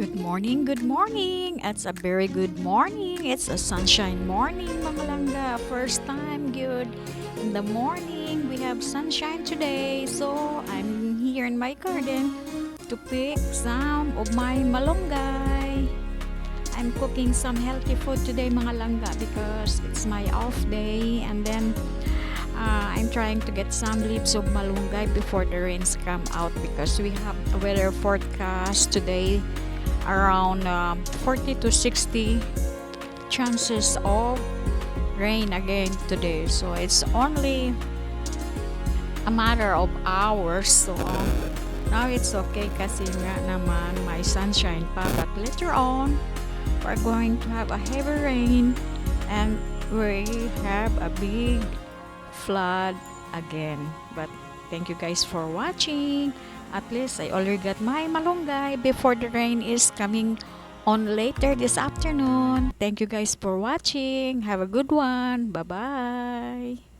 Good morning, good morning. It's a very good morning. It's a sunshine morning, mga langga. First time good in the morning. We have sunshine today. So, I'm here in my garden to pick some of my malunggay. I'm cooking some healthy food today, mga langga, because it's my off day. And then, I'm trying to get some leaves of malunggay before the rains come out because we have a weather forecast today around 40 to 60 chances of rain again today, so it's only a matter of hours. So now it's okay kasi nga naman may sunshine pa, but later on we're going to have a heavy rain and we have a big flood again. But thank you guys for watching. At least I already got my malunggay before the rain is coming on later this afternoon. Thank you guys for watching. Have a good one. Bye bye.